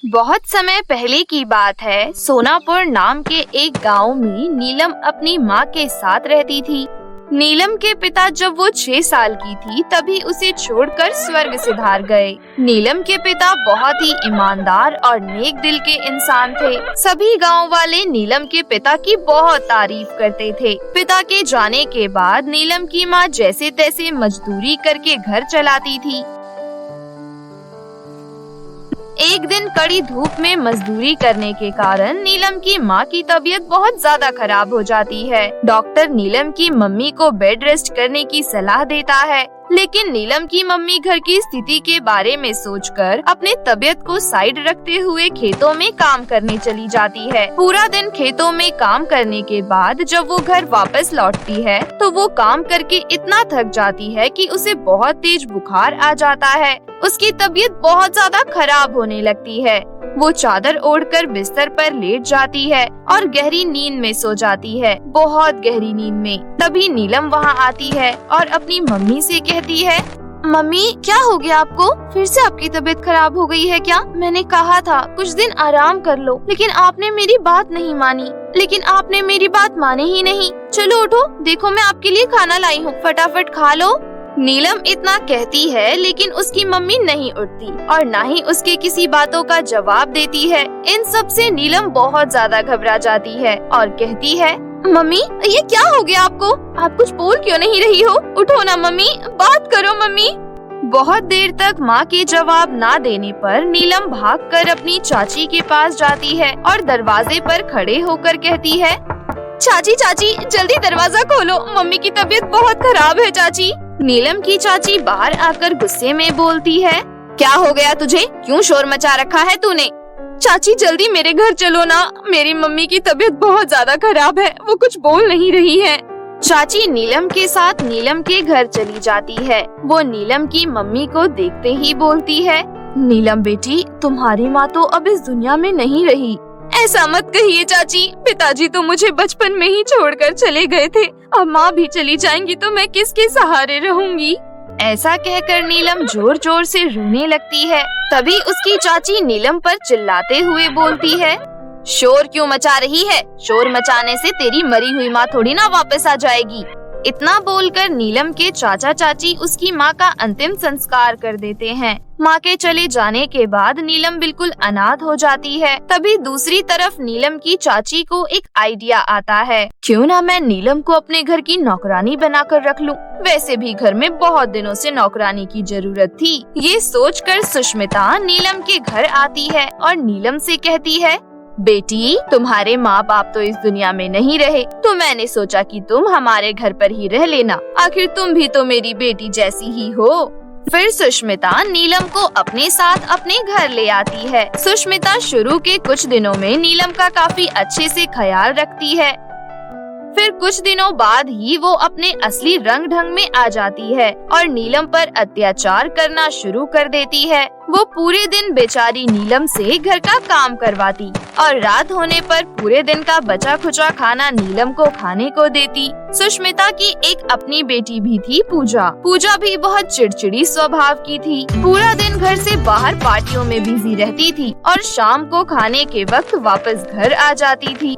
बहुत समय पहले की बात है। सोनापुर नाम के एक गांव में नीलम अपनी माँ के साथ रहती थी। नीलम के पिता जब वो 6 साल की थी तभी उसे छोड़कर स्वर्ग सिधार गए। नीलम के पिता बहुत ही ईमानदार और नेक दिल के इंसान थे। सभी गांव वाले नीलम के पिता की बहुत तारीफ करते थे। पिता के जाने के बाद नीलम की माँ जैसे तैसे मजदूरी करके घर चलाती थी। एक दिन कड़ी धूप में मजदूरी करने के कारण नीलम की माँ की तबीयत बहुत ज्यादा खराब हो जाती है। डॉक्टर नीलम की मम्मी को बेड रेस्ट करने की सलाह देता है, लेकिन नीलम की मम्मी घर की स्थिति के बारे में सोचकर अपने तबीयत को साइड रखते हुए खेतों में काम करने चली जाती है। पूरा दिन खेतों में काम करने के बाद जब वो घर वापस लौटती है तो वो काम करके इतना थक जाती है कि उसे बहुत तेज बुखार आ जाता है। उसकी तबीयत बहुत ज्यादा खराब होने लगती है। वो चादर ओढ़कर बिस्तर पर लेट जाती है और गहरी नींद में सो जाती है, बहुत गहरी नींद में। तभी नीलम वहाँ आती है और अपनी मम्मी से कहती है, मम्मी क्या हो गया आपको? फिर से आपकी तबीयत खराब हो गई है क्या? मैंने कहा था कुछ दिन आराम कर लो, लेकिन आपने मेरी बात नहीं मानी। लेकिन आपने मेरी बात माने ही नहीं। चलो उठो, देखो मैं आपके लिए खाना लाई हूँ, फटाफट खा लो। नीलम इतना कहती है लेकिन उसकी मम्मी नहीं उठती और ना ही उसके किसी बातों का जवाब देती है। इन सब से नीलम बहुत ज्यादा घबरा जाती है और कहती है, मम्मी ये क्या हो गया आपको? आप कुछ बोल क्यों नहीं रही हो? उठो ना मम्मी, बात करो मम्मी। बहुत देर तक माँ के जवाब ना देने पर नीलम भागकर अपनी चाची के पास जाती है और दरवाजे पर खड़े होकर कहती है, चाची चाची जल्दी दरवाजा खोलो, मम्मी की तबीयत बहुत खराब है चाची। नीलम की चाची बाहर आकर गुस्से में बोलती है, क्या हो गया तुझे? क्यों शोर मचा रखा है तूने? चाची जल्दी मेरे घर चलो ना, मेरी मम्मी की तबीयत बहुत ज्यादा खराब है, वो कुछ बोल नहीं रही है। चाची नीलम के साथ नीलम के घर चली जाती है। वो नीलम की मम्मी को देखते ही बोलती है, नीलम बेटी तुम्हारी माँ तो अब इस दुनिया में नहीं रही। ऐसा मत कहिए चाची, पिताजी तो मुझे बचपन में ही छोड़कर चले गए थे। अब माँ भी चली जाएंगी तो मैं किसके सहारे रहूंगी? ऐसा कहकर नीलम जोर जोर से रोने लगती है। तभी उसकी चाची नीलम पर चिल्लाते हुए बोलती है, शोर क्यों मचा रही है? शोर मचाने से तेरी मरी हुई माँ थोड़ी ना वापस आ जाएगी। इतना बोलकर नीलम के चाचा चाची उसकी माँ का अंतिम संस्कार कर देते हैं। माँ के चले जाने के बाद नीलम बिल्कुल अनाथ हो जाती है। तभी दूसरी तरफ नीलम की चाची को एक आइडिया आता है, क्यों ना मैं नीलम को अपने घर की नौकरानी बनाकर रख लूं। वैसे भी घर में बहुत दिनों से नौकरानी की जरूरत थी। ये सोचकर सुष्मिता नीलम के घर आती है और नीलम से कहती है, बेटी तुम्हारे माँ बाप तो इस दुनिया में नहीं रहे, तो मैंने सोचा कि तुम हमारे घर पर ही रह लेना। आखिर तुम भी तो मेरी बेटी जैसी ही हो। फिर सुष्मिता नीलम को अपने साथ अपने घर ले आती है। सुष्मिता शुरू के कुछ दिनों में नीलम का काफी अच्छे से ख्याल रखती है। फिर कुछ दिनों बाद ही वो अपने असली रंग ढंग में आ जाती है और नीलम पर अत्याचार करना शुरू कर देती है। वो पूरे दिन बेचारी नीलम से घर का काम करवाती और रात होने पर पूरे दिन का बचा खुचा खाना नीलम को खाने को देती। सुष्मिता की एक अपनी बेटी भी थी, पूजा। पूजा भी बहुत चिड़चिड़ी स्वभाव की थी। पूरा दिन घर से बाहर पार्टियों में बिजी रहती थी और शाम को खाने के वक्त वापस घर आ जाती थी।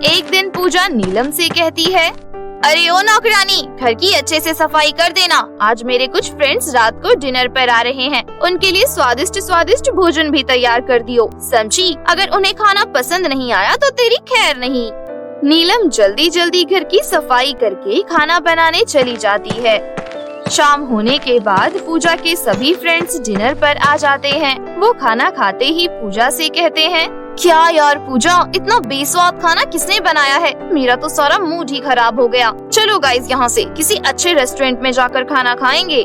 एक दिन पूजा नीलम से कहती है, अरे ओ नौकरानी, घर की अच्छे से सफाई कर देना। आज मेरे कुछ फ्रेंड्स रात को डिनर पर आ रहे हैं, उनके लिए स्वादिष्ट स्वादिष्ट भोजन भी तैयार कर दियो, समझी? अगर उन्हें खाना पसंद नहीं आया तो तेरी खैर नहीं। नीलम जल्दी जल्दी घर की सफाई करके खाना बनाने चली जाती है। शाम होने के बाद पूजा के सभी फ्रेंड्स डिनर पर आ जाते हैं। वो खाना खाते ही पूजा से कहते हैं, क्या यार पूजा, इतना बेस्वाद खाना किसने बनाया है? मेरा तो सारा मूड ही खराब हो गया। चलो गाइस यहाँ से किसी अच्छे रेस्टोरेंट में जाकर खाना खाएंगे।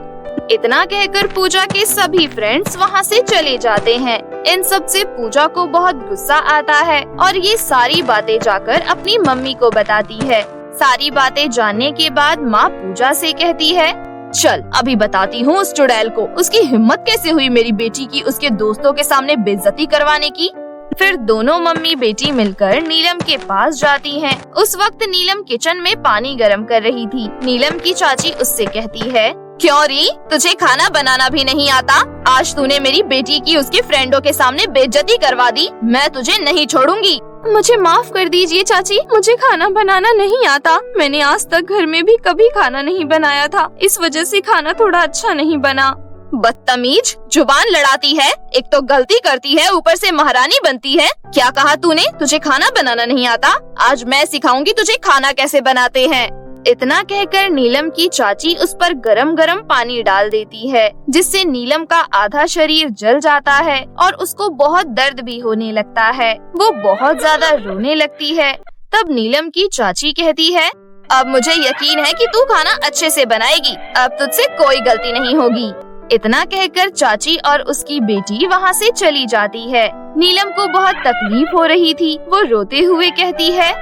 इतना कहकर पूजा के सभी फ्रेंड्स वहाँ से चले जाते हैं। इन सब से पूजा को बहुत गुस्सा आता है और ये सारी बातें जाकर अपनी मम्मी को बताती है। सारी बातें जानने के बाद माँ पूजा से कहती है, चल अभी बताती हूँ उस चुड़ैल को, उसकी हिम्मत कैसे हुई मेरी बेटी की उसके दोस्तों के सामने बेइज्जती करवाने की। फिर दोनों मम्मी बेटी मिलकर नीलम के पास जाती हैं। उस वक्त नीलम किचन में पानी गर्म कर रही थी। नीलम की चाची उससे कहती है, क्यों री, तुझे खाना बनाना भी नहीं आता? आज तूने मेरी बेटी की उसकी फ्रेंडों के सामने बेइज्जती करवा दी। मैं तुझे नहीं छोड़ूंगी। मुझे माफ कर दीजिए चाची, मुझे खाना बनाना नहीं आता। मैंने आज तक घर में भी कभी खाना नहीं बनाया था, इस वजह से खाना थोड़ा अच्छा नहीं बना। बदतमीज, जुबान लड़ाती है। एक तो गलती करती है, ऊपर से महारानी बनती है। क्या कहा तूने? तुझे खाना बनाना नहीं आता? आज मैं सिखाऊंगी तुझे खाना कैसे बनाते हैं। इतना कहकर नीलम की चाची उस पर गरम गरम पानी डाल देती है, जिससे नीलम का आधा शरीर जल जाता है और उसको बहुत दर्द भी होने लगता है। वो बहुत ज्यादा रोने लगती है। तब नीलम की चाची कहती है, अब मुझे यकीन है कि तू खाना अच्छे से बनाएगी। अब तुझसे कोई गलती नहीं होगी। इतना कहकर चाची और उसकी बेटी वहाँ से चली जाती है। नीलम को बहुत तकलीफ हो रही थी। वो रोते हुए कहती है,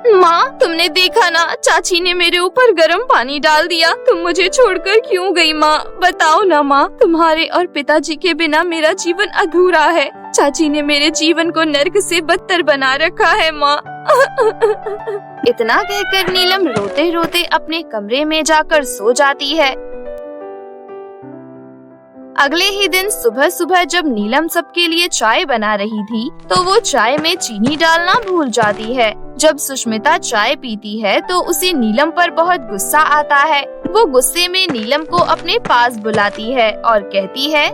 माँ, तुमने देखा ना, चाची ने मेरे ऊपर गर्म पानी डाल दिया। तुम मुझे छोड़कर क्यों गई माँ? बताओ ना माँ, तुम्हारे और पिताजी के बिना मेरा जीवन अधूरा है। चाची ने मेरे जीवन को नर्क से बदतर बना रखा है माँ। इतना कहकर नीलम रोते रोते अपने कमरे में जाकर सो जाती है। अगले ही दिन सुबह सुबह जब नीलम सबके लिए चाय बना रही थी, तो वो चाय में चीनी डालना भूल जाती है। जब सुष्मिता चाय पीती है तो उसे नीलम पर बहुत गुस्सा आता है। वो गुस्से में नीलम को अपने पास बुलाती है और कहती है,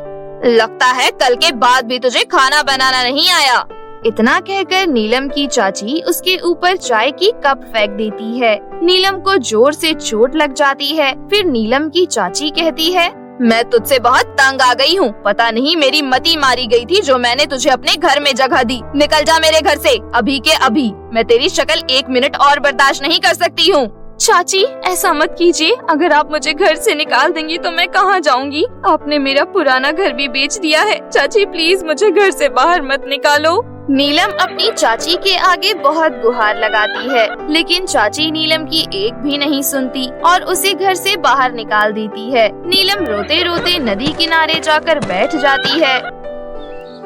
लगता है कल के बाद भी तुझे खाना बनाना नहीं आया। इतना कहकर नीलम की चाची उसके ऊपर चाय की कप फेंक देती है। नीलम को जोर से चोट लग जाती है। फिर नीलम की चाची कहती है, मैं तुझसे बहुत तंग आ गई हूँ। पता नहीं मेरी मती मारी गई थी जो मैंने तुझे अपने घर में जगह दी। निकल जा मेरे घर से अभी के अभी। मैं तेरी शक्ल 1 मिनट और बर्दाश्त नहीं कर सकती हूँ। चाची, ऐसा मत कीजिए। अगर आप मुझे घर से निकाल देंगी तो मैं कहाँ जाऊँगी? आपने मेरा पुराना घर भी बेच दिया है। चाची प्लीज मुझे घर से बाहर मत निकालो। नीलम अपनी चाची के आगे बहुत गुहार लगाती है, लेकिन चाची नीलम की एक भी नहीं सुनती और उसे घर से बाहर निकाल देती है। नीलम रोते रोते नदी किनारे जाकर बैठ जाती है।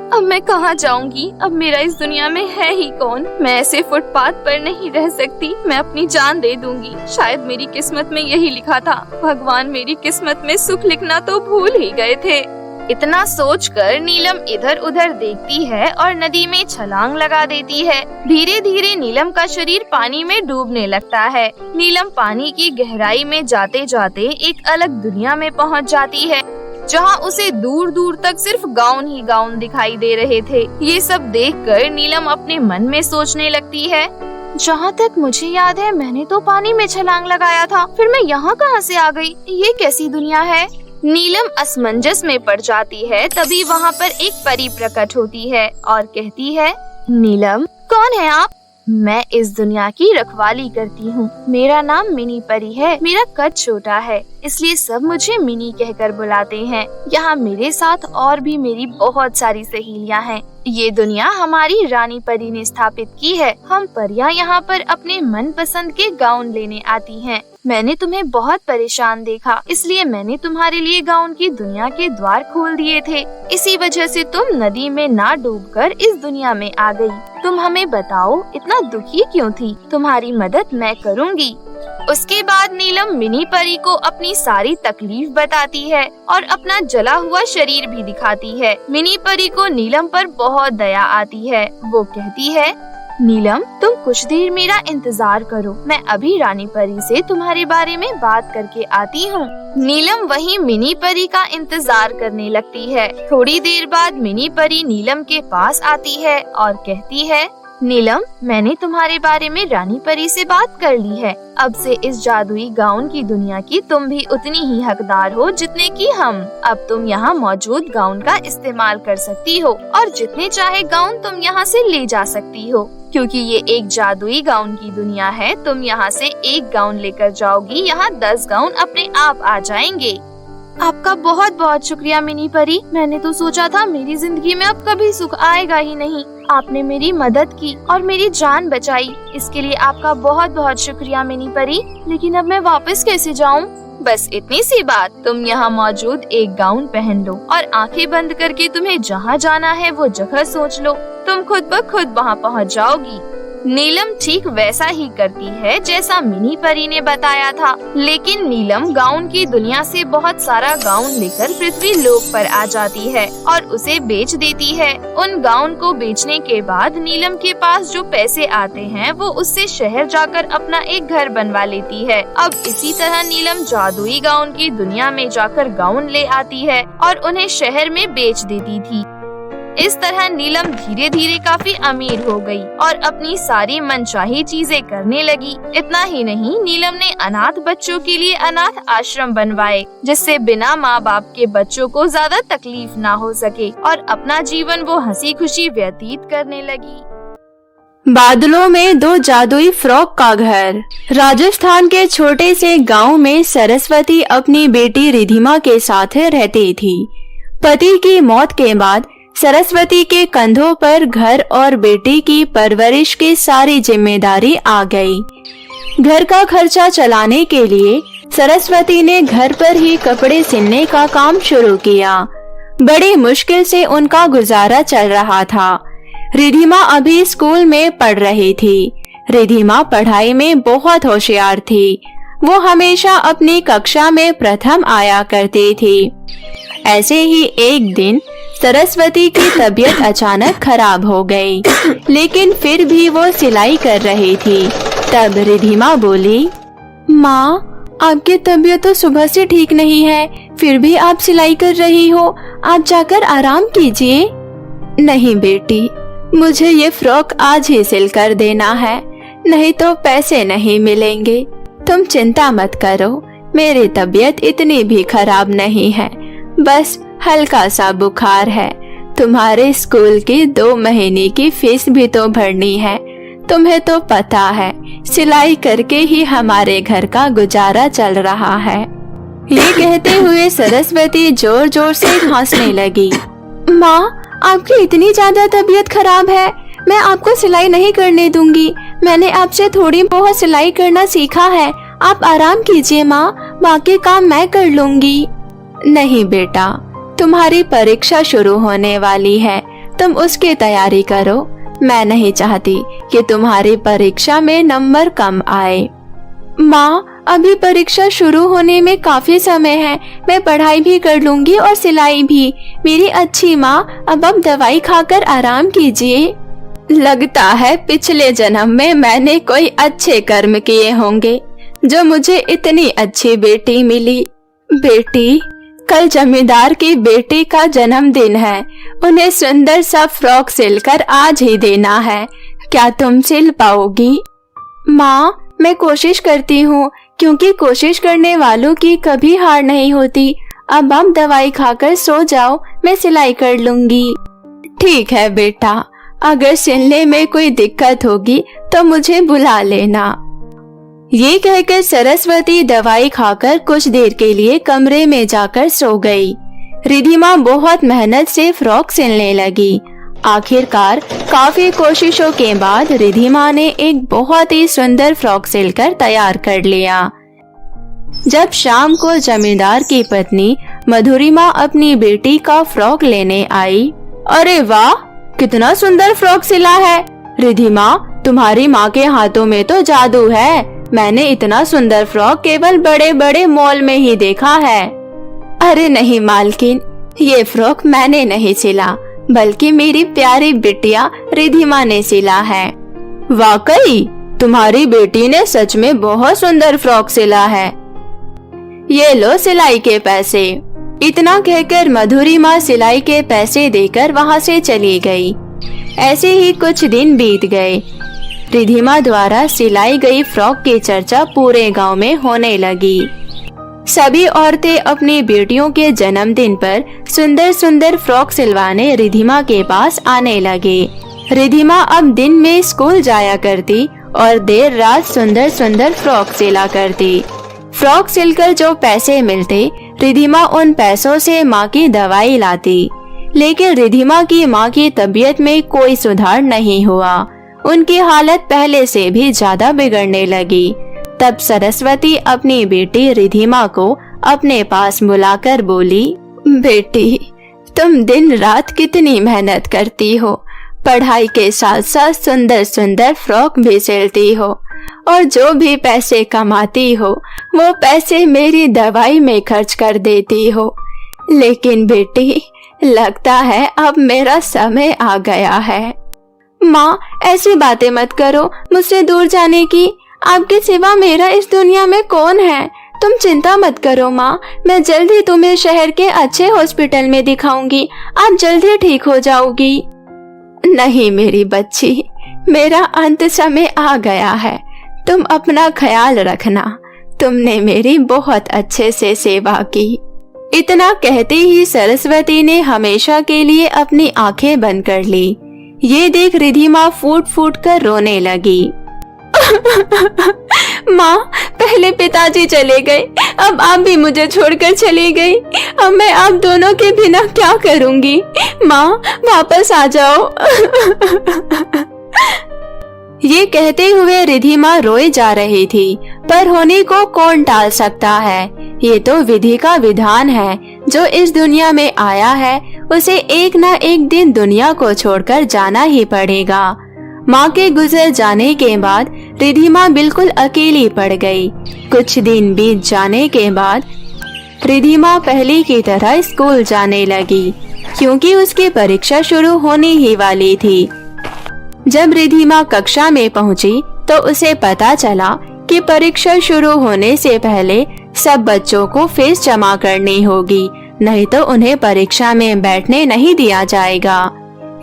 अब मैं कहाँ जाऊँगी? अब मेरा इस दुनिया में है ही कौन? मैं ऐसे फुटपाथ पर नहीं रह सकती। मैं अपनी जान दे दूंगी। शायद मेरी किस्मत में यही लिखा था। भगवान मेरी किस्मत में सुख लिखना तो भूल ही गए थे। इतना सोचकर नीलम इधर उधर देखती है और नदी में छलांग लगा देती है। धीरे धीरे नीलम का शरीर पानी में डूबने लगता है। नीलम पानी की गहराई में जाते जाते एक अलग दुनिया में पहुंच जाती है, जहां उसे दूर दूर तक सिर्फ गाउन ही गाउन दिखाई दे रहे थे। ये सब देखकर नीलम अपने मन में सोचने लगती है, जहाँ तक मुझे याद है मैंने तो पानी में छलांग लगाया था, फिर मैं यहाँ कहाँ से आ गई? ये कैसी दुनिया है? नीलम असमंजस में पड़ जाती है। तभी वहाँ पर एक परी प्रकट होती है और कहती है, नीलम, कौन है आप? मैं इस दुनिया की रखवाली करती हूँ। मेरा नाम मिनी परी है। मेरा कद छोटा है, इसलिए सब मुझे मिनी कहकर बुलाते हैं। यहाँ मेरे साथ और भी मेरी बहुत सारी सहेलियाँ हैं। ये दुनिया हमारी रानी परी ने स्थापित की है। हम परियां यहाँ पर अपने मनपसंद के गाउन लेने आती हैं। मैंने तुम्हें बहुत परेशान देखा, इसलिए मैंने तुम्हारे लिए गाउन की दुनिया के द्वार खोल दिए थे। इसी वजह से तुम नदी में ना डूबकर इस दुनिया में आ गई। तुम हमें बताओ, इतना दुखी क्यों थी? तुम्हारी मदद मैं करूँगी। उसके बाद नीलम मिनी परी को अपनी सारी तकलीफ बताती है और अपना जला हुआ शरीर भी दिखाती है। मिनी परी को नीलम पर बहुत दया आती है। वो कहती है, नीलम, तुम कुछ देर मेरा इंतजार करो। मैं अभी रानी परी से तुम्हारे बारे में बात करके आती हूँ। नीलम वहीं मिनी परी का इंतजार करने लगती है। थोड़ी देर बाद मिनी परी नीलम के पास आती है और कहती है, नीलम, मैंने तुम्हारे बारे में रानी परी से बात कर ली है। अब से इस जादुई गाउन की दुनिया की तुम भी उतनी ही हकदार हो जितने की हम। अब तुम यहाँ मौजूद गाउन का इस्तेमाल कर सकती हो और जितने चाहे गाउन तुम यहाँ से ले जा सकती हो। क्योंकि ये एक जादुई गाउन की दुनिया है, तुम यहाँ से एक गाउन लेकर जाओगी, यहाँ 10 गाउन अपने आप आ जाएंगे। आपका बहुत बहुत शुक्रिया मिनी परी। मैंने तो सोचा था मेरी जिंदगी में अब कभी सुख आएगा ही नहीं। आपने मेरी मदद की और मेरी जान बचाई। इसके लिए आपका बहुत बहुत शुक्रिया मिनी परी। लेकिन अब मैं वापस कैसे जाऊँ? बस इतनी सी बात, तुम यहाँ मौजूद एक गाउन पहन लो और आंखें बंद करके तुम्हें जहाँ जाना है वो जगह सोच लो। तुम खुद ब खुद वहाँ पहुँच जाओगी। नीलम ठीक वैसा ही करती है जैसा मिनी परी ने बताया था, लेकिन नीलम गाउन की दुनिया से बहुत सारा गाउन लेकर पृथ्वी लोक पर आ जाती है और उसे बेच देती है। उन गाउन को बेचने के बाद नीलम के पास जो पैसे आते हैं वो उससे शहर जाकर अपना एक घर बनवा लेती है। अब इसी तरह नीलम जादुई गाउन की दुनिया में जाकर गाउन ले आती है और उन्हें शहर में बेच देती थी। इस तरह नीलम धीरे धीरे काफी अमीर हो गई और अपनी सारी मनचाही चीजें करने लगी। इतना ही नहीं, नीलम ने अनाथ बच्चों के लिए अनाथ आश्रम बनवाए, जिससे बिना माँ बाप के बच्चों को ज्यादा तकलीफ ना हो सके और अपना जीवन वो हंसी खुशी व्यतीत करने लगी। बादलों में दो जादुई फ्रॉक का घर। राजस्थान के छोटे से गांव में सरस्वती अपनी बेटी रिधिमा के साथ रहती थी। पति की मौत के बाद सरस्वती के कंधों पर घर और बेटी की परवरिश की सारी जिम्मेदारी आ गई। घर का खर्चा चलाने के लिए सरस्वती ने घर पर ही कपड़े सिलने का काम शुरू किया। बड़ी मुश्किल से उनका गुजारा चल रहा था। रिधिमा अभी स्कूल में पढ़ रही थी। रिधिमा पढ़ाई में बहुत होशियार थी। वो हमेशा अपनी कक्षा में प्रथम आया करती थी। ऐसे ही एक दिन सरस्वती की तबीयत अचानक खराब हो गई, लेकिन फिर भी वो सिलाई कर रही थी। तब रिधिमा बोली, माँ, आपकी तबीयत तो सुबह से ठीक नहीं है, फिर भी आप सिलाई कर रही हो। आप जाकर आराम कीजिए। नहीं बेटी, मुझे ये फ्रॉक आज ही सिल कर देना है, नहीं तो पैसे नहीं मिलेंगे। तुम चिंता मत करो, मेरी तबीयत इतनी भी खराब नहीं है, बस हल्का सा बुखार है। तुम्हारे स्कूल की 2 महीने की फीस भी तो भरनी है। तुम्हें तो पता है, सिलाई करके ही हमारे घर का गुजारा चल रहा है। ये कहते हुए सरस्वती जोर जोर से खांसने लगी। माँ, आपकी इतनी ज्यादा तबीयत खराब है, मैं आपको सिलाई नहीं करने दूंगी। मैंने आपसे थोड़ी बहुत सिलाई करना सीखा है। आप आराम कीजिए माँ, बाकी काम मैं कर लूंगी। नहीं बेटा, तुम्हारी परीक्षा शुरू होने वाली है, तुम उसकी तैयारी करो। मैं नहीं चाहती कि तुम्हारी परीक्षा में नंबर कम आए। माँ, अभी परीक्षा शुरू होने में काफी समय है, मैं पढ़ाई भी कर लूंगी और सिलाई भी। मेरी अच्छी माँ, अब आप दवाई खाकर आराम कीजिए। लगता है पिछले जन्म में मैंने कोई अच्छे कर्म किए होंगे जो मुझे इतनी अच्छी बेटी मिली। बेटी, कल जमींदार की बेटी का जन्मदिन है, उन्हें सुंदर सा फ्रॉक सिलकर आज ही देना है। क्या तुम सिल पाओगी? माँ, मैं कोशिश करती हूँ, क्योंकि कोशिश करने वालों की कभी हार नहीं होती। अब आप दवाई खाकर सो जाओ, मैं सिलाई कर लूंगी। ठीक है बेटा, अगर सिलने में कोई दिक्कत होगी तो मुझे बुला लेना। ये कहकर सरस्वती दवाई खाकर कुछ देर के लिए कमरे में जाकर सो गई। रिधिमा बहुत मेहनत से फ्रॉक सिलने लगी। आखिरकार काफी कोशिशों के बाद रिधिमा ने एक बहुत ही सुंदर फ्रॉक सिलकर तैयार कर लिया। जब शाम को जमींदार की पत्नी मधुरिमा अपनी बेटी का फ्रॉक लेने आई, अरे वाह, कितना सुंदर फ्रॉक सिला है। रिधिमा, तुम्हारी माँ के हाथों में तो जादू है। मैंने इतना सुंदर फ्रॉक केवल बड़े बड़े मॉल में ही देखा है। अरे नहीं मालकिन, ये फ्रॉक मैंने नहीं सिला, बल्कि मेरी प्यारी बिटिया रिधिमा ने सिला है। वाकई तुम्हारी बेटी ने सच में बहुत सुंदर फ्रॉक सिला है। ये लो सिलाई के पैसे। इतना कहकर मधुरिमा सिलाई के पैसे देकर वहाँ से चली गई। ऐसे ही कुछ दिन बीत गए। रिधिमा द्वारा सिलाई गई फ्रॉक की चर्चा पूरे गांव में होने लगी। सभी औरतें अपनी बेटियों के जन्मदिन पर सुंदर सुंदर फ्रॉक सिलवाने रिधिमा के पास आने लगे। रिधिमा अब दिन में स्कूल जाया करती और देर रात सुंदर सुंदर फ्रॉक सिला करती। फ्रॉक सिलकर जो पैसे मिलते, रिधिमा उन पैसों से माँ की दवाई लाती। लेकिन रिधिमा की माँ की तबीयत में कोई सुधार नहीं हुआ। उनकी हालत पहले से भी ज्यादा बिगड़ने लगी। तब सरस्वती अपनी बेटी रिधिमा को अपने पास बुलाकर बोली, बेटी, तुम दिन रात कितनी मेहनत करती हो, पढ़ाई के साथ साथ सुंदर सुंदर फ्रॉक भी सिलती हो और जो भी पैसे कमाती हो वो पैसे मेरी दवाई में खर्च कर देती हो। लेकिन बेटी, लगता है अब मेरा समय आ गया है। माँ, ऐसी बातें मत करो मुझसे दूर जाने की। आपके सिवा मेरा इस दुनिया में कौन है? तुम चिंता मत करो माँ, मैं जल्द ही तुम्हें शहर के अच्छे हॉस्पिटल में दिखाऊंगी। आप जल्द ही ठीक हो जाओगी। नहीं मेरी बच्ची, मेरा अंत समय आ गया है। तुम अपना ख्याल रखना। तुमने मेरी बहुत अच्छे से सेवा की। इतना कहते ही सरस्वती ने हमेशा के लिए अपनी आंखें बंद कर ली। ये देख रिधिमा फूट फूट कर रोने लगी। माँ, पहले पिताजी चले गए, अब आप भी मुझे छोड़कर चली गई। अब मैं आप दोनों के बिना क्या करूँगी? माँ, वापस आ जाओ। ये कहते हुए रिधिमा रोए जा रही थी, पर होने को कौन टाल सकता है। ये तो विधि का विधान है। जो इस दुनिया में आया है उसे एक ना एक दिन दुनिया को छोड़कर जाना ही पड़ेगा। माँ के गुजर जाने के बाद रिधिमा बिल्कुल अकेली पड़ गई। कुछ दिन बीत जाने के बाद रिधिमा पहले की तरह स्कूल जाने लगी, क्योंकि उसकी परीक्षा शुरू होने ही वाली थी। जब रिधिमा कक्षा में पहुंची तो उसे पता चला कि परीक्षा शुरू होने से पहले सब बच्चों को फीस जमा करनी होगी, नहीं तो उन्हें परीक्षा में बैठने नहीं दिया जाएगा।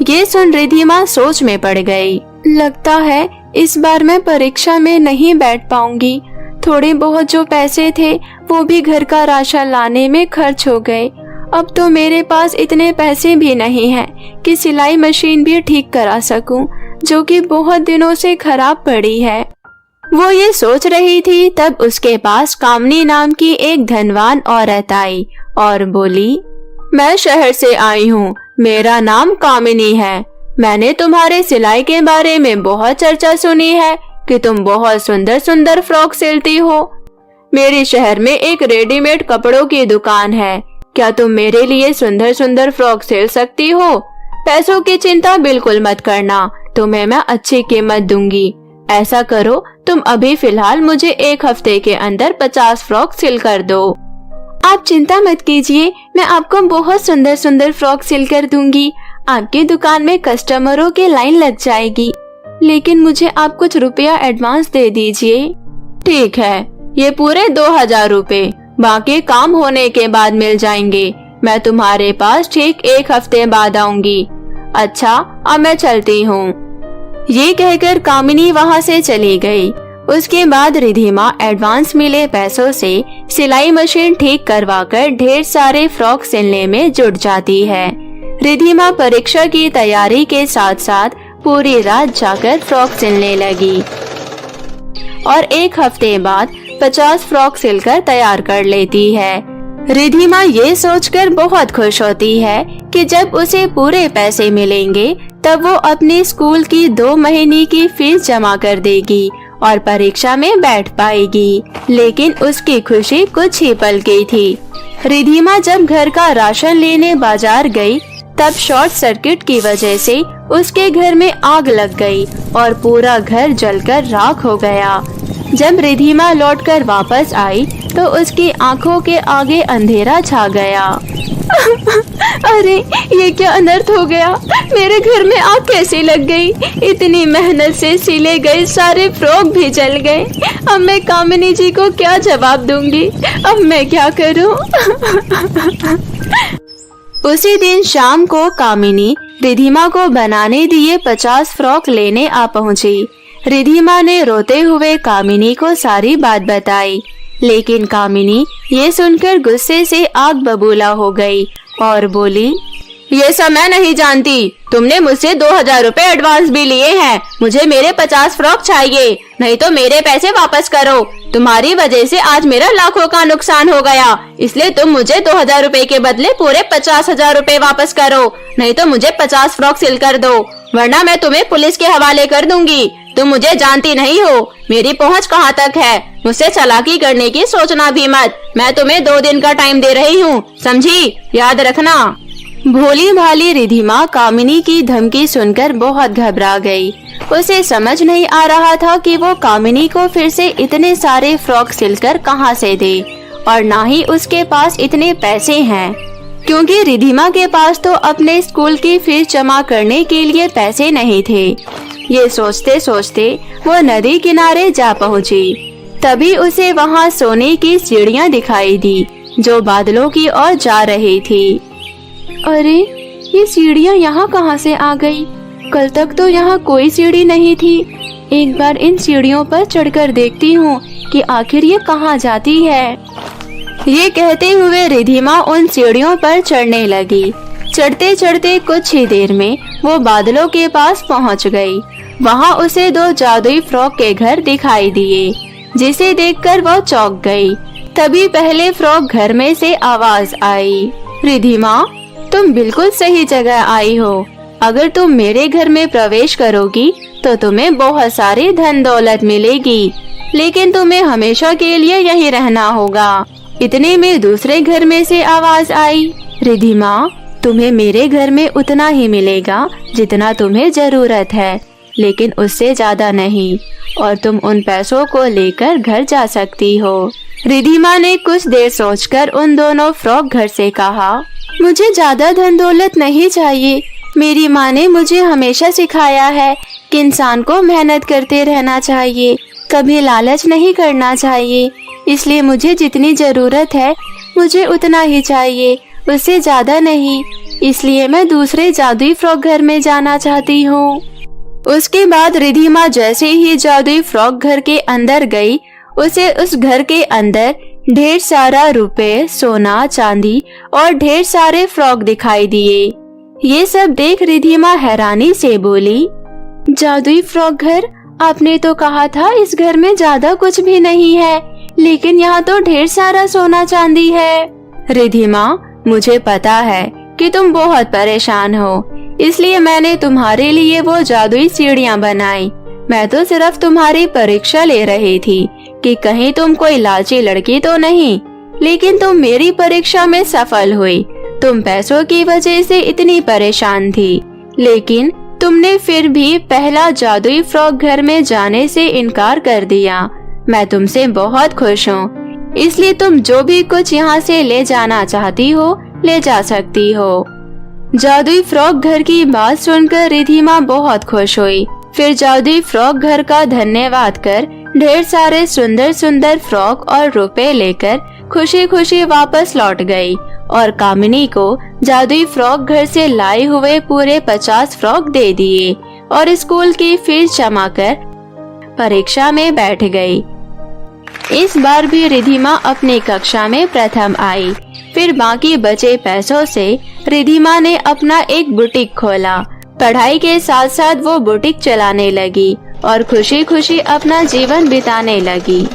ये सुन रिधिमा सोच में पड़ गई। लगता है इस बार मैं परीक्षा में नहीं बैठ पाऊंगी। थोड़े बहुत जो पैसे थे वो भी घर का राशन लाने में खर्च हो गए। अब तो मेरे पास इतने पैसे भी नहीं हैं कि सिलाई मशीन भी ठीक करा सकूं, जो कि बहुत दिनों से खराब पड़ी है। वो ये सोच रही थी, तब उसके पास कामनी नाम की एक धनवान औरत आई और बोली, मैं शहर से आई हूँ, मेरा नाम कामिनी है। मैंने तुम्हारे सिलाई के बारे में बहुत चर्चा सुनी है कि तुम बहुत सुंदर सुंदर फ्रॉक सिलती हो। मेरे शहर में एक रेडीमेड कपड़ों की दुकान है, क्या तुम मेरे लिए सुंदर सुंदर फ्रॉक सिल सकती हो? पैसों की चिंता बिल्कुल मत करना, तुम्हें मैं अच्छी कीमत दूंगी। ऐसा करो, तुम अभी फिलहाल मुझे 1 हफ्ते के अंदर 50 फ्रॉक सिल कर दो। आप चिंता मत कीजिए, मैं आपको बहुत सुंदर सुंदर फ्रॉक सिल कर दूंगी। आपकी दुकान में कस्टमरों की लाइन लग जाएगी, लेकिन मुझे आप कुछ रुपया एडवांस दे दीजिए। ठीक है, ये पूरे 2000 रुपए, बाकी काम होने के बाद मिल जाएंगे। मैं तुम्हारे पास ठीक 1 हफ्ते बाद आऊंगी। अच्छा, अब मैं चलती हूँ। ये कहकर कामिनी वहाँ से चली गई। उसके बाद रिधिमा एडवांस मिले पैसों से सिलाई मशीन ठीक करवाकर ढेर सारे फ्रॉक सिलने में जुट जाती है। रिधिमा परीक्षा की तैयारी के साथ साथ पूरी रात जाकर फ्रॉक सिलने लगी और 1 हफ्ते बाद 50 फ्रॉक सिलकर तैयार कर लेती है। रिधिमा ये सोचकर बहुत खुश होती है कि जब उसे पूरे पैसे मिलेंगे तब वो अपने स्कूल की 2 महीने की फीस जमा कर देगी और परीक्षा में बैठ पाएगी। लेकिन उसकी खुशी कुछ ही पल की थी। रिधिमा जब घर का राशन लेने बाजार गई तब शॉर्ट सर्किट की वजह से उसके घर में आग लग गई और पूरा घर जलकर राख हो गया। जब रिधिमा लौटकर वापस आई तो उसकी आंखों के आगे अंधेरा छा गया। अरे, ये क्या अनर्थ हो गया? मेरे घर में आग कैसे लग गई? इतनी मेहनत से सिले गए सारे फ्रॉक भी जल गए। अब मैं कामिनी जी को क्या जवाब दूंगी? अब मैं क्या करूं? उसी दिन शाम को कामिनी रिधिमा को बनाने दिए 50 फ्रॉक लेने आ पहुंची। रिधिमा ने रोते हुए कामिनी को सारी बात बताई, लेकिन कामिनी ये सुनकर गुस्से से आग बबूला हो गई और बोली, ये सब मैं नहीं जानती। तुमने मुझसे 2000 रुपए एडवांस भी लिए हैं। मुझे मेरे 50 फ्रॉक चाहिए, नहीं तो मेरे पैसे वापस करो। तुम्हारी वजह से आज मेरा लाखों का नुकसान हो गया, इसलिए तुम मुझे 2000 रुपए के बदले पूरे 50,000 रुपए वापस करो, नहीं तो मुझे 50 फ्रॉक सिल कर दो, वरना मैं तुम्हें पुलिस के हवाले कर दूंगी। तुम मुझे जानती नहीं हो, मेरी पहुंच कहां तक है। मुझसे चालाकी करने की सोचना भी मत। मैं तुम्हें 2 दिन का टाइम दे रही हूँ, समझी? याद रखना। भोली भाली रिधिमा कामिनी की धमकी सुनकर बहुत घबरा गई। उसे समझ नहीं आ रहा था कि वो कामिनी को फिर से इतने सारे फ्रॉक सिलकर कहाँ से दे, और ना ही उसके पास इतने पैसे हैं, क्योंकि रिधिमा के पास तो अपने स्कूल की फीस जमा करने के लिए पैसे नहीं थे। ये सोचते सोचते वो नदी किनारे जा पहुंची। तभी उसे वहाँ सोने की सीढ़ियाँ दिखाई दी जो बादलों की ओर जा रही थी। अरे, ये सीढ़ियाँ यहाँ कहाँ से आ गई? कल तक तो यहाँ कोई सीढ़ी नहीं थी। एक बार इन सीढ़ियों पर चढ़कर देखती हूँ कि आखिर ये कहाँ जाती है। ये कहते हुए रिधिमा उन सीढ़ियों पर चढ़ने लगी। चढ़ते चढ़ते कुछ ही देर में वो बादलों के पास पहुँच गई। वहाँ उसे 2 जादुई फ्रॉक के घर दिखाई दिए, जिसे देखकर वो चौंक गई। तभी पहले फ्रॉक घर में से आवाज आई, रिधिमा, तुम बिल्कुल सही जगह आई हो। अगर तुम मेरे घर में प्रवेश करोगी तो तुम्हें बहुत सारी धन दौलत मिलेगी, लेकिन तुम्हें हमेशा के लिए यहीं रहना होगा। इतने में दूसरे घर में से आवाज आई, रिधिमा, तुम्हें मेरे घर में उतना ही मिलेगा जितना तुम्हें जरूरत है, लेकिन उससे ज्यादा नहीं, और तुम उन पैसों को लेकर घर जा सकती हो। रिधिमा ने कुछ देर सोचकर उन दोनों फ्रॉक घर से कहा, मुझे ज्यादा धन दौलत नहीं चाहिए। मेरी माँ ने मुझे हमेशा सिखाया है कि इंसान को मेहनत करते रहना चाहिए, कभी लालच नहीं करना चाहिए। इसलिए मुझे जितनी जरूरत है मुझे उतना ही चाहिए, उससे ज्यादा नहीं। इसलिए मैं दूसरे जादुई फ्रॉक घर में जाना चाहती हूँ। उसके बाद रिधिमा जैसे ही जादुई फ्रॉक घर के अंदर गई, उसे उस घर के अंदर ढेर सारा रुपए, सोना, चांदी और ढेर सारे फ्रॉक दिखाई दिए। ये सब देख रिधिमा हैरानी से बोली, जादुई फ्रॉक घर? आपने तो कहा था इस घर में ज्यादा कुछ भी नहीं है, लेकिन यहाँ तो ढेर सारा सोना चांदी है। रिधिमा, मुझे पता है कि तुम बहुत परेशान हो, इसलिए मैंने तुम्हारे लिए वो जादुई सीढ़ियाँ बनाई। मैं तो सिर्फ तुम्हारी परीक्षा ले रही थी कि कहीं तुम कोई लालची लड़की तो नहीं, लेकिन तुम मेरी परीक्षा में सफल हुई। तुम पैसों की वजह से इतनी परेशान थी, लेकिन तुमने फिर भी पहला जादुई फ्रॉक घर में जाने से इनकार कर दिया। मैं तुमसे बहुत खुश हूँ, इसलिए तुम जो भी कुछ यहाँ से ले जाना चाहती हो ले जा सकती हो। जादुई फ्रॉक घर की बात सुनकर रिधिमा बहुत खुश हुई। फिर जादुई फ्रॉक घर का धन्यवाद कर ढेर सारे सुंदर सुंदर फ्रॉक और रुपए लेकर खुशी खुशी वापस लौट गई और कामिनी को जादुई फ्रॉक घर से लाए हुए पूरे 50 फ्रॉक दे दिए और स्कूल की फीस जमा कर परीक्षा में बैठ गई। इस बार भी रिधिमा अपनी कक्षा में प्रथम आई। फिर बाकी बचे पैसों से रिधिमा ने अपना एक बुटीक खोला। पढ़ाई के साथ साथ वो बुटीक चलाने लगी और खुशी खुशी अपना जीवन बिताने लगी।